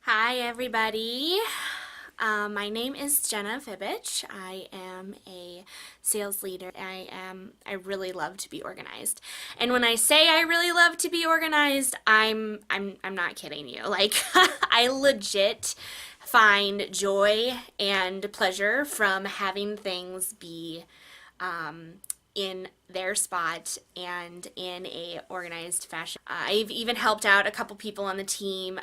Hi everybody. My name is Jenna Vibich. I am a sales leader. I really love to be organized. And when I say I really love to be organized, I'm not kidding you. Like I legit find joy and pleasure from having things be in their spot and in a organized fashion. I've even helped out a couple people on the team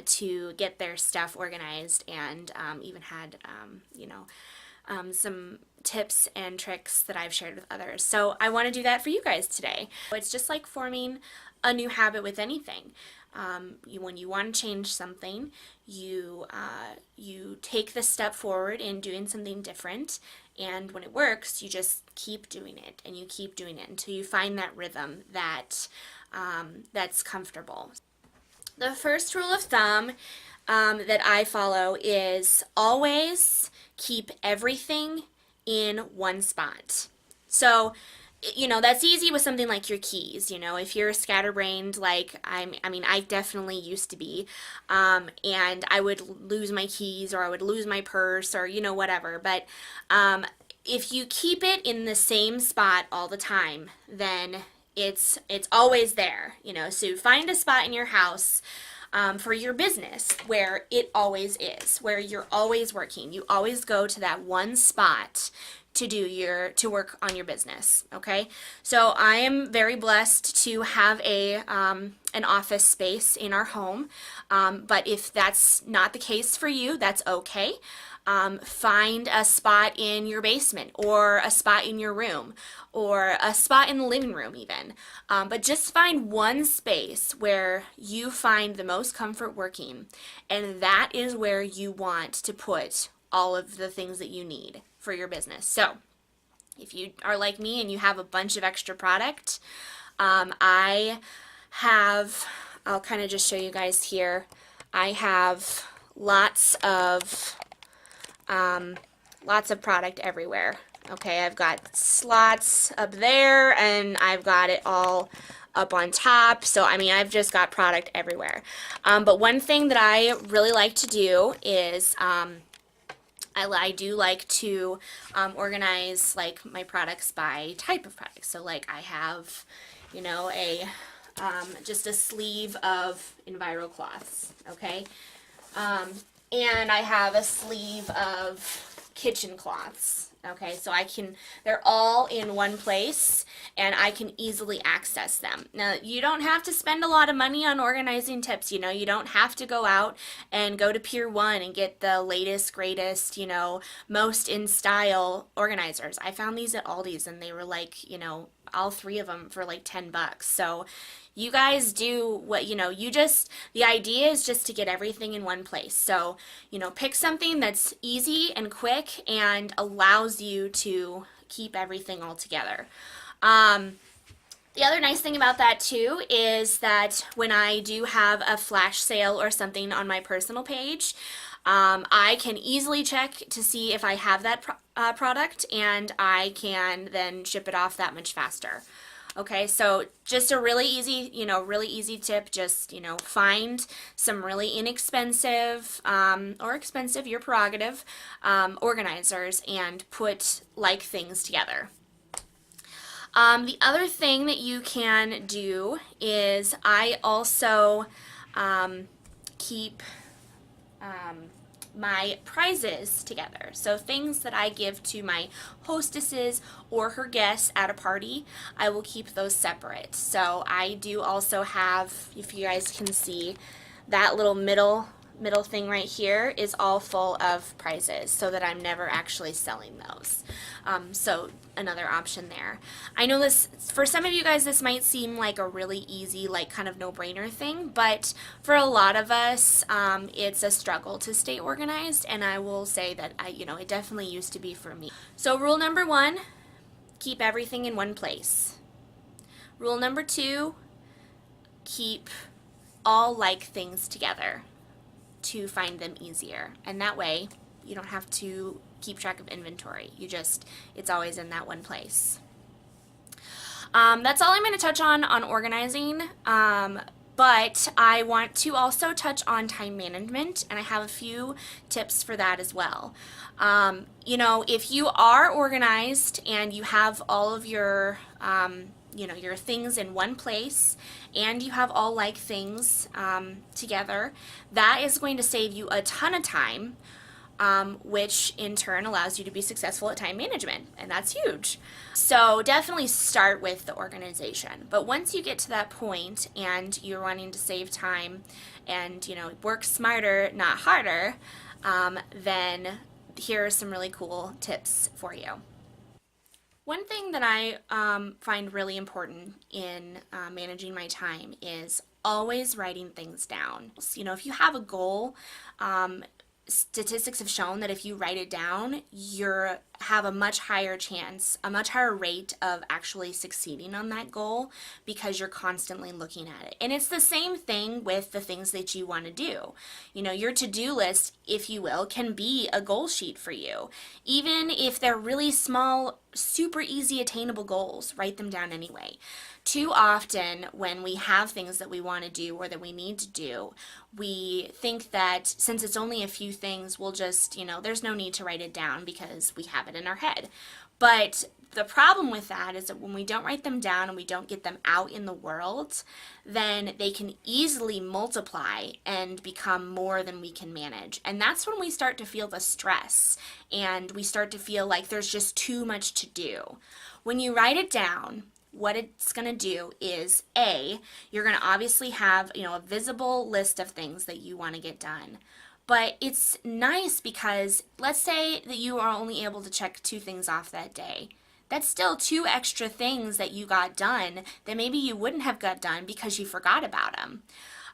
to get their stuff organized and even had, some tips and tricks that I've shared with others. So I want to do that for you guys today. It's just like forming a new habit with anything. When you want to change something, you take the step forward in doing something different, and when it works, you just keep doing it and you keep doing it until you find that rhythm that's comfortable. The first rule of thumb that I follow is always keep everything in one spot. So, that's easy with something like your keys. If you're scatterbrained, like I definitely used to be, and I would lose my keys or I would lose my purse or, whatever. But if you keep it in the same spot all the time, then it's always there. So find a spot in your house for your business where it always is, where you're always working. You always go to that one spot to work on your business. Okay, so I am very blessed to have an office space in our home, but if that's not the case for you, that's okay. Find a spot in your basement or a spot in your room or a spot in the living room even. But just find one space where you find the most comfort working, and that is where you want to put all of the things that you need for your business. So if you are like me and you have a bunch of extra product, I'll kind of just show you guys here. I have lots of product everywhere. Okay, I've got slots up there and I've got it all up on top. So, I've just got product everywhere. But one thing that I really like to do is I do like to organize like my products by type of product. So like I have, just a sleeve of EnviroCloths, okay? And I have a sleeve of kitchen cloths. Okay, so they're all in one place and I can easily access them. Now, you don't have to spend a lot of money on organizing tips, you don't have to go out and go to Pier 1 and get the latest, greatest, most in style organizers. I found these at Aldi's and they were like, all three of them for like $10. So you guys do what, the idea is just to get everything in one place. So, pick something that's easy and quick and allows you to keep everything all together. The other nice thing about that too is that when I do have a flash sale or something on my personal page, I can easily check to see if I have that product, and I can then ship it off that much faster. Okay, so just a really easy tip. Just, find some really inexpensive or expensive, your prerogative, organizers and put like things together. The other thing that you can do is I also keep my prizes together. So things that I give to my hostesses or her guests at a party, I will keep those separate. So I do also have, if you guys can see, that little middle thing right here is all full of prizes so that I'm never actually selling those. So another option there. I know this, for some of you guys, this might seem like a really easy, like kind of no-brainer thing, but for a lot of us, it's a struggle to stay organized, and I will say that it definitely used to be for me. So rule number 1, keep everything in one place. Rule number 2, keep all like things together to find them easier, and that way you don't have to keep track of inventory. It's always in that one place. That's all I'm going to touch on organizing. But I want to also touch on time management, and I have a few tips for that as well. If you are organized and you have all of your, your things in one place, and you have all like things together, that is going to save you a ton of time, which in turn allows you to be successful at time management, and that's huge. So definitely start with the organization. But once you get to that point and you're wanting to save time and work smarter, not harder, then here are some really cool tips for you. One thing that I find really important in managing my time is always writing things down. If you have a goal, statistics have shown that if you write it down, you have a much higher chance, a much higher rate of actually succeeding on that goal because you're constantly looking at it. And it's the same thing with the things that you want to do. Your to-do list, if you will, can be a goal sheet for you. Even if they're really small, super easy attainable goals, write them down anyway. Too often when we have things that we want to do or that we need to do, we think that since it's only a few things, we'll just, there's no need to write it down because we have it in our head. But the problem with that is that when we don't write them down and we don't get them out in the world, then they can easily multiply and become more than we can manage. And that's when we start to feel the stress and we start to feel like there's just too much to do. When you write it down, what it's going to do is you're going to obviously have, a visible list of things that you want to get done. But it's nice because let's say that you are only able to check 2 things off that day. That's still 2 extra things that you got done that maybe you wouldn't have got done because you forgot about them.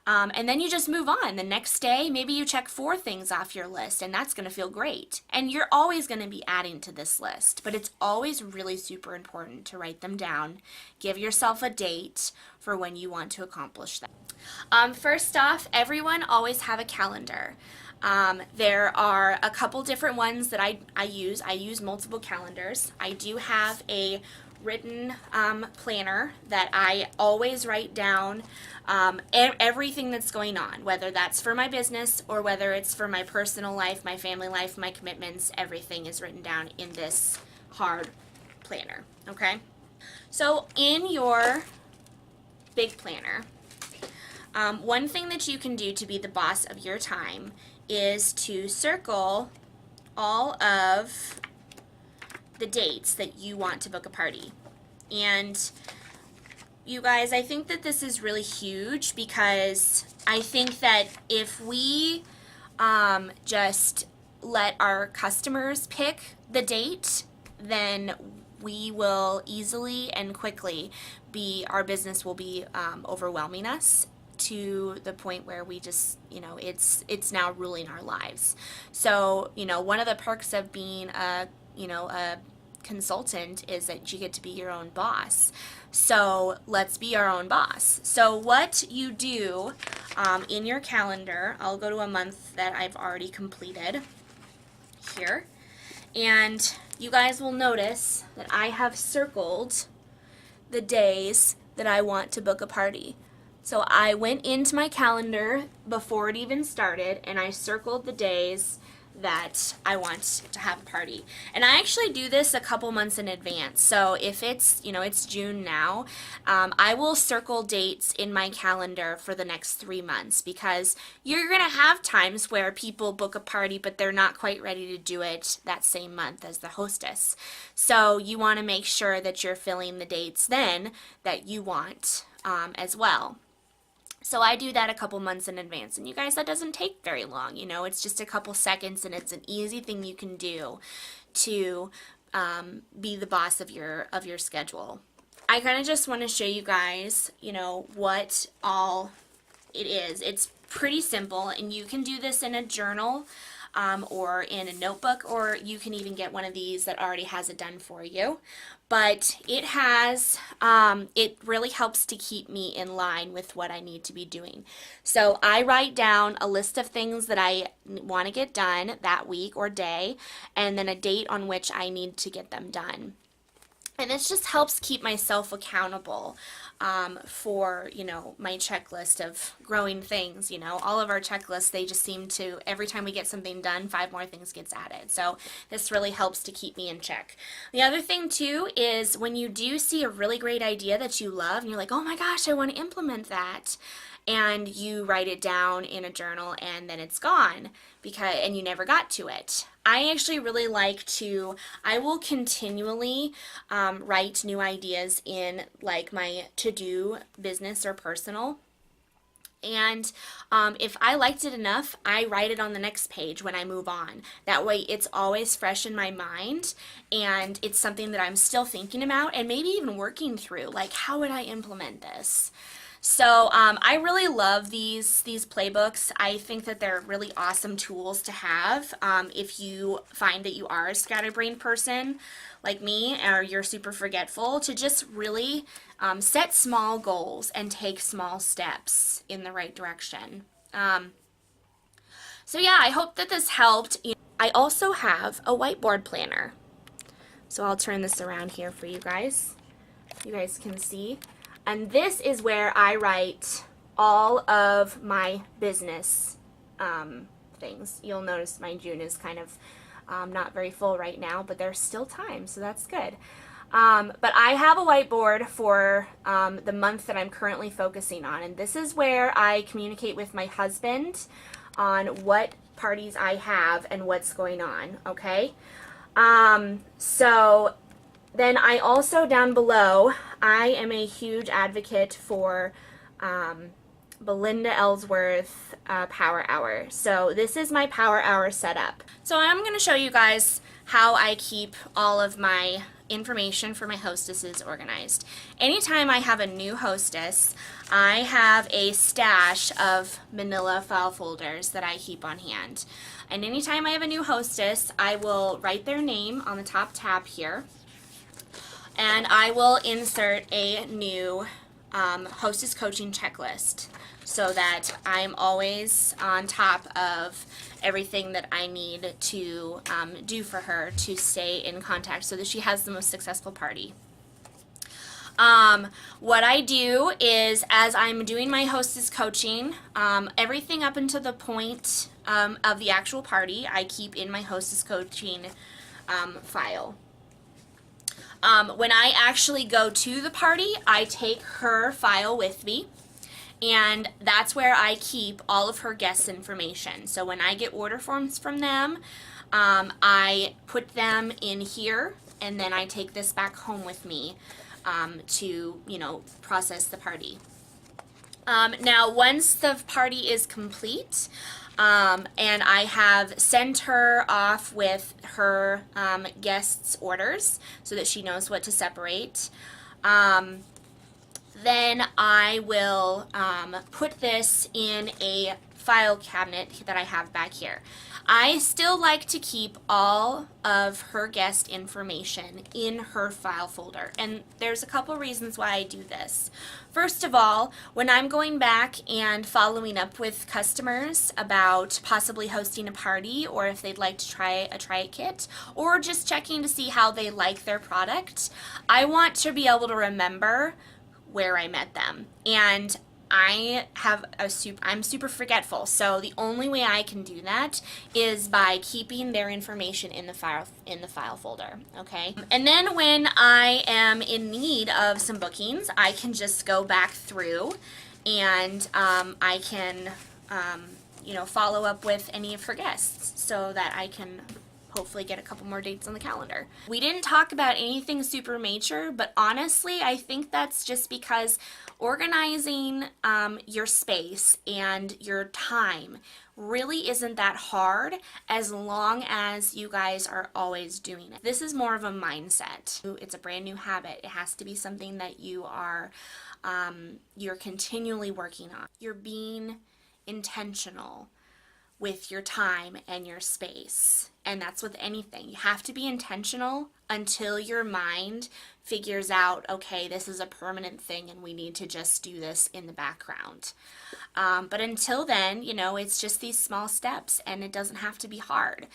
And then you just move on. The next day, maybe you check 4 things off your list, and that's going to feel great. And you're always going to be adding to this list, but it's always really super important to write them down. Give yourself a date for when you want to accomplish that. First off, everyone always have a calendar. There are a couple different ones that I use. I use multiple calendars. I do have a written planner that I always write down everything that's going on, whether that's for my business or whether it's for my personal life, my family life, my commitments. Everything is written down in this hard planner, okay? So in your big planner, one thing that you can do to be the boss of your time is to circle all of the dates that you want to book a party. And you guys, I think that this is really huge because I think that if we just let our customers pick the date, then we will easily and quickly our business will be overwhelming us to the point where we just, it's now ruling our lives. So, one of the perks of being a consultant is that you get to be your own boss. So let's be our own boss. So what you do in your calendar, I'll go to a month that I've already completed here, and you guys will notice that I have circled the days that I want to book a party. So I went into my calendar before it even started and I circled the days that I want to have a party. And I actually do this a couple months in advance. So if it's, it's June now, I will circle dates in my calendar for the next 3 months because you're going to have times where people book a party but they're not quite ready to do it that same month as the hostess. So you want to make sure that you're filling the dates then that you want as well. So I do that a couple months in advance, and you guys, that doesn't take very long. It's just a couple seconds, and it's an easy thing you can do to be the boss of your schedule. I kind of just want to show you guys, what all it is. It's pretty simple, and you can do this in a journal or in a notebook, or you can even get one of these that already has it done for you. But it has, it really helps to keep me in line with what I need to be doing. So I write down a list of things that I want to get done that week or day, and then a date on which I need to get them done. And this just helps keep myself accountable for, my checklist of growing things. All of our checklists, they just seem to, every time we get something done, 5 more things gets added. So this really helps to keep me in check. The other thing too is when you do see a really great idea that you love and you're like, oh my gosh, I want to implement that, and you write it down in a journal and then it's gone and you never got to it. I actually really like I will continually write new ideas in like my to-do business or personal. And if I liked it enough, I write it on the next page when I move on. That way it's always fresh in my mind and it's something that I'm still thinking about and maybe even working through, like how would I implement this? So I really love these playbooks. I think that they're really awesome tools to have if you find that you are a scatterbrained person like me, or you're super forgetful, to just really set small goals and take small steps in the right direction. So yeah, I hope that this helped. I also have a whiteboard planner. So I'll turn this around here for you guys. You guys can see. And this is where I write all of my business things. You'll notice my June is kind of not very full right now, but there's still time, so that's good. But I have a whiteboard for the month that I'm currently focusing on, and this is where I communicate with my husband on what parties I have and what's going on, okay? So then I also, down below, I am a huge advocate for Belinda Ellsworth Power Hour. So this is my Power Hour setup. So I'm going to show you guys how I keep all of my information for my hostesses organized. Anytime I have a new hostess, I have a stash of manila file folders that I keep on hand. And anytime I have a new hostess, I will write their name on the top tab here. And I will insert a new hostess coaching checklist so that I'm always on top of everything that I need to do for her to stay in contact so that she has the most successful party. What I do is, as I'm doing my hostess coaching, everything up until the point of the actual party, I keep in my hostess coaching file. When I actually go to the party, I take her file with me, and that's where I keep all of her guest information. So when I get order forms from them, I put them in here, and then I take this back home with me to, process the party. Now, once the party is complete, and I have sent her off with her guests' orders so that she knows what to separate. Then I will put this in a file cabinet that I have back here. I still like to keep all of her guest information in her file folder, and there's a couple reasons why I do this. First of all, when I'm going back and following up with customers about possibly hosting a party, or if they'd like to try a Try It kit, or just checking to see how they like their product, I want to be able to remember where I met them. And I'm super forgetful, so the only way I can do that is by keeping their information in the file folder, okay? And then when I am in need of some bookings, I can just go back through and I can follow up with any of her guests so that I can hopefully get a couple more dates on the calendar. We didn't talk about anything super major, but honestly, I think that's just because organizing your space and your time really isn't that hard as long as you guys are always doing it. This is more of a mindset. It's a brand new habit. It has to be something that you're continually working on. You're being intentional with your time and your space. And that's with anything. You have to be intentional until your mind figures out, okay, this is a permanent thing and we need to just do this in the background. But until then, it's just these small steps and it doesn't have to be hard.